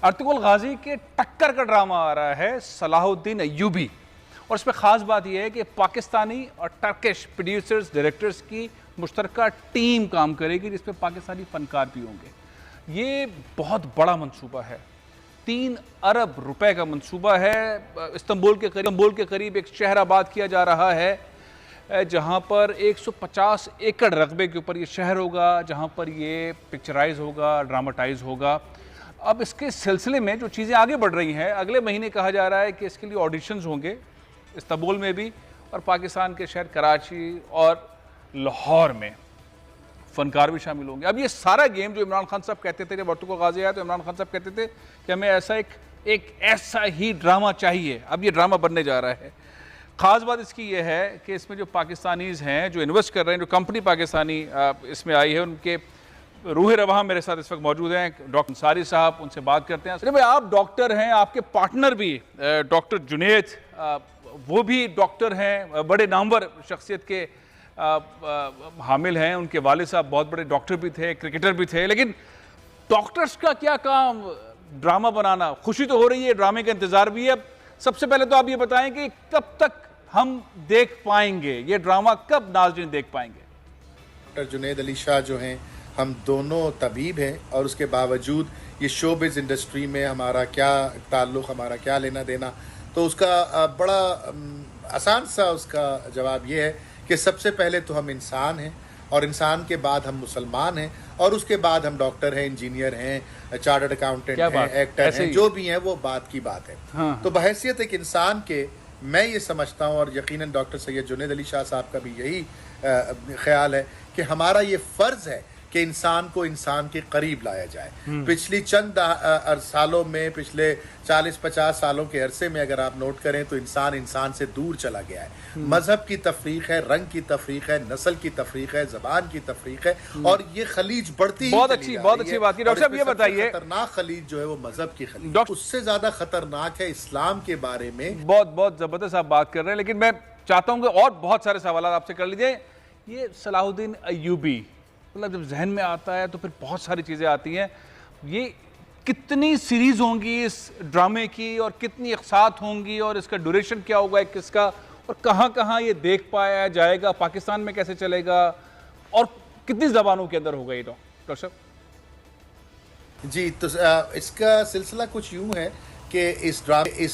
Ertugrul गाजी के टक्कर का ड्रामा आ रहा है सलाहुद्दीन अय्यूबी, और इसमें ख़ास बात यह है कि पाकिस्तानी और टर्किश प्रोड्यूसर्स डायरेक्टर्स की मुश्तरका टीम काम करेगी जिसमें पाकिस्तानी फनकार भी होंगे। ये बहुत बड़ा मंसूबा है, 3 अरब रुपए का मंसूबा है। इस्तांबुल के करीब एक शहर आबाद किया जा रहा है जहाँ पर 150 एकड़ रकबे के ऊपर ये शहर होगा, जहाँ पर ये पिक्चराइज होगा, ड्रामाटाइज होगा। अब इसके सिलसिले में जो चीज़ें आगे बढ़ रही हैं, अगले महीने कहा जा रहा है कि इसके लिए ऑडिशंस होंगे इस्तांबुल में भी और पाकिस्तान के शहर कराची और लाहौर में फनकार भी शामिल होंगे। अब ये सारा गेम जो इमरान खान साहब कहते थे, जब अर्तुगरुल गाजी आया तो इमरान खान साहब कहते थे कि हमें एक ऐसा ही ड्रामा चाहिए। अब ये ड्रामा बनने जा रहा है। ख़ास बात इसकी ये है कि इसमें जो पाकिस्तानीज़ हैं जो इन्वेस्ट कर रहे हैं, जो कंपनी पाकिस्तानी इसमें आई है, उनके रूह रवाह मेरे साथ इस वक्त मौजूद हैं डॉक्टर अंसारी साहब, उनसे बात करते हैं। अरे भाई, आप डॉक्टर हैं, आपके पार्टनर भी डॉक्टर जुनेद वो भी डॉक्टर हैं, बड़े नामवर शख्सियत के हामिल हैं। उनके वालिद साहब बहुत बड़े डॉक्टर भी थे, क्रिकेटर भी थे। लेकिन डॉक्टर्स का क्या काम ड्रामा बनाना। खुशी तो हो रही है, ड्रामे का इंतज़ार भी है। सबसे पहले तो आप ये बताएं कि कब तक हम देख पाएंगे ये ड्रामा, कब नाज़रीन देख पाएंगे? डॉक्टर जुनेद अली शाह जो हैं, हम दोनों तबीब हैं और उसके बावजूद ये शोबिज़ इंडस्ट्री में हमारा क्या ताल्लुक़, हमारा क्या लेना देना, तो उसका बड़ा आसान सा उसका जवाब ये है कि सबसे पहले तो हम इंसान हैं और इंसान के बाद हम मुसलमान हैं और उसके बाद हम डॉक्टर हैं, इंजीनियर हैं, चार्टर्ड अकाउंटेंट हैं, एक्टर हैं, जो भी हैं, वो बात की बात है। हाँ। तो बहैसियत एक इंसान के मैं ये समझता हूँ, और यकीनन डॉक्टर सैयद जुनेद अली शाह साहब का भी यही ख्याल है कि हमारा ये फ़र्ज़ है कि इंसान को इंसान के करीब लाया जाए। पिछली चंद सालों में, पिछले 40-50 सालों के अरसे में अगर आप नोट करें तो इंसान इंसान से दूर चला गया है। मजहब की तफरीक है, रंग की तफरीक है, नस्ल की तफरीक है, जबान की तफरीक है, और ये खलीज बढ़ती ही बहुत अच्छी बात की। डॉक्टर साहब ये बताइए, खतरनाक खलीज जो है वो मजहब की खलीज, उससे ज्यादा खतरनाक है इस्लाम के बारे में। बहुत जबरदस्त आप बात कर रहे हैं, लेकिन मैं चाहता हूँ कि और बहुत सारे सवाल आपसे कर लीजिए। ये सलाहुद्दीन अय्यूबी, मतलब जब जहन में आता है तो फिर बहुत सारी चीज़ें आती हैं। ये कितनी सीरीज़ होंगी इस ड्रामे की, और कितनी अक़सात होंगी, और इसका ड्यूरेशन क्या होगा किसका, और कहाँ ये देख पाया जाएगा, पाकिस्तान में कैसे चलेगा, और कितनी ज़बानों के अंदर होगा ये डॉक्टर साहब? जी, तो इसका सिलसिला कुछ यूँ है कि इस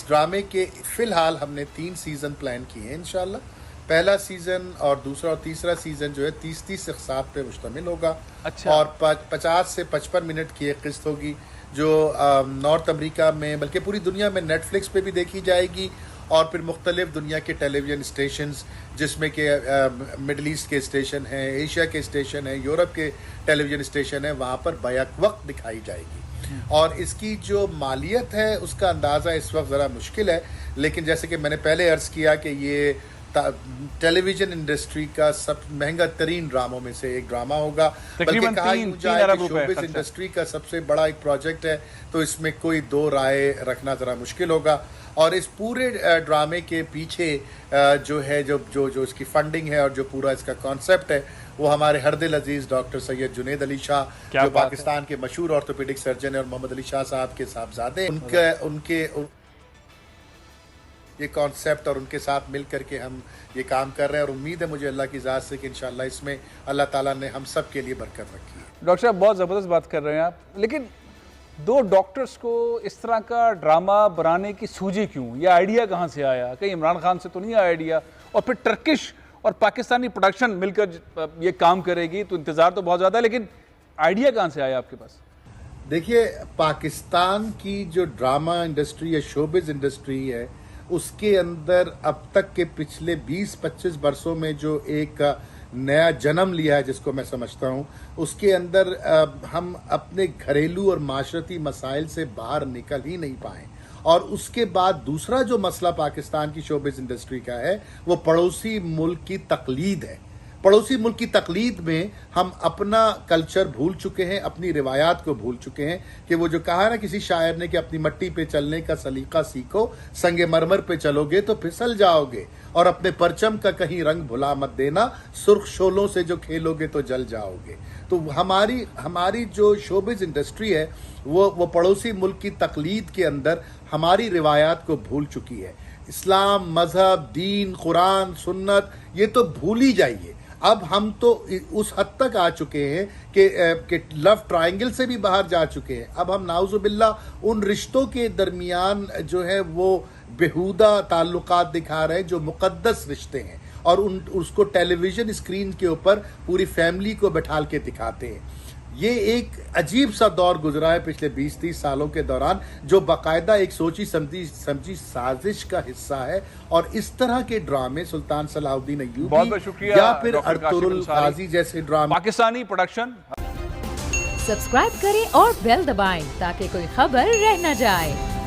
ड्रामे के फ़िलहाल हमने 3 सीज़न प्लान किए हैं इंशाल्लाह। पहला सीज़न और दूसरा और तीसरा सीज़न जो है 30 अक़सात पे मुश्तमिल होगा। अच्छा। और 50 से 55 मिनट की एक किस्त होगी जो नॉर्थ अमेरिका में, बल्कि पूरी दुनिया में नेटफ्लिक्स पे भी देखी जाएगी, और फिर मुख्तलिफ दुनिया के टेलीविज़न स्टेशंस, जिसमें कि मिडल ईस्ट के स्टेशन हैं, एशिया के स्टेशन हैं, यूरोप के टेलीविज़न स्टेशन हैं, वहाँ पर बैक वक्त दिखाई जाएगी। और इसकी जो मालियत है उसका अंदाज़ा इस वक्त ज़रा मुश्किल है, लेकिन जैसे कि मैंने पहले अर्ज़ किया कि ये टेलीविजन इंडस्ट्री का सब महंगा तरीन ड्रामों में से एक ड्रामा होगा, बल्कि कहा जाए कि शोबिज़ इंडस्ट्री का सबसे बड़ा एक प्रोजेक्ट है, तो इसमें कोई दो राय रखना ज़रा मुश्किल होगा। और इस पूरे ड्रामे के पीछे जो है जो इसकी फंडिंग है और जो पूरा इसका कॉन्सेप्ट है, वो हमारे हरदिल अजीज़ डॉक्टर सैयद जुनेद अली शाह, जो पाकिस्तान के मशहूर ऑर्थोपेडिक सर्जन है, और मोहम्मद अली शाह साहब के साहबजादे, उनके ये कॉन्सेप्ट और उनके साथ मिल करके हम ये काम कर रहे हैं। और उम्मीद है मुझे अल्लाह की ज़ात से कि इंशाअल्लाह इसमें अल्लाह ताला ने हम सब के लिए बरकत रखी है। डॉक्टर साहब, बहुत ज़बरदस्त बात कर रहे हैं आप, लेकिन 2 डॉक्टर्स को इस तरह का ड्रामा बनाने की सूझी क्यों? ये आइडिया कहाँ से आया? कहीं इमरान खान से तो नहीं आया आइडिया? और फिर टर्किश और पाकिस्तानी प्रोडक्शन मिलकर ये काम करेगी, तो इंतज़ार तो बहुत ज़्यादा है, लेकिन आइडिया कहाँ से आया आपके पास? देखिए, पाकिस्तान की जो ड्रामा इंडस्ट्री या शोबिज़ इंडस्ट्री है, उसके अंदर अब तक के पिछले 20-25 वर्षों में जो एक नया जन्म लिया है, जिसको मैं समझता हूँ, उसके अंदर हम अपने घरेलू और माशरती मसाइल से बाहर निकल ही नहीं पाए। और उसके बाद दूसरा जो मसला पाकिस्तान की शोबिज़ इंडस्ट्री का है, वो पड़ोसी मुल्क की तकलीद है। पड़ोसी मुल्क की तकलीद में हम अपना कल्चर भूल चुके हैं, अपनी रिवायात को भूल चुके हैं। कि वो जो कहा ना किसी शायर ने कि अपनी मट्टी पे चलने का सलीका सीखो, संगे मरमर पे चलोगे तो फिसल जाओगे, और अपने परचम का कहीं रंग भुला मत देना, सुर्ख शोलों से जो खेलोगे तो जल जाओगे। तो हमारी हमारी जो शोबिज इंडस्ट्री है वो पड़ोसी मुल्क की तकलीद के अंदर हमारी रिवायात को भूल चुकी है। इस्लाम, मजहब, दीन, कुरान, सुन्नत ये तो भूल ही जाइए। अब हम तो उस हद तक आ चुके हैं कि लव ट्रायंगल से भी बाहर जा चुके हैं। अब हम नाउजुबिल्ला उन रिश्तों के दरमियान जो है वो बेहुदा ताल्लुकात दिखा रहे हैं जो मुकद्दस रिश्ते हैं, और उसको टेलीविजन स्क्रीन के ऊपर पूरी फैमिली को बैठाल के दिखाते हैं। ये एक अजीब सा दौर गुजरा है पिछले 20-30 सालों के दौरान, जो बाकायदा एक सोची समझी साजिश का हिस्सा है। और इस तरह के ड्रामे सुल्तान सलाहुद्दीन बहुत बहुत अय्यूबी शुक्रिया या फिर डॉक्टर काशिफ अर्तुगरुल अंसारी। गाजी जैसे ड्रामे पाकिस्तानी प्रोडक्शन। सब्सक्राइब करें और बेल दबाएं ताकि कोई खबर रह न जाए।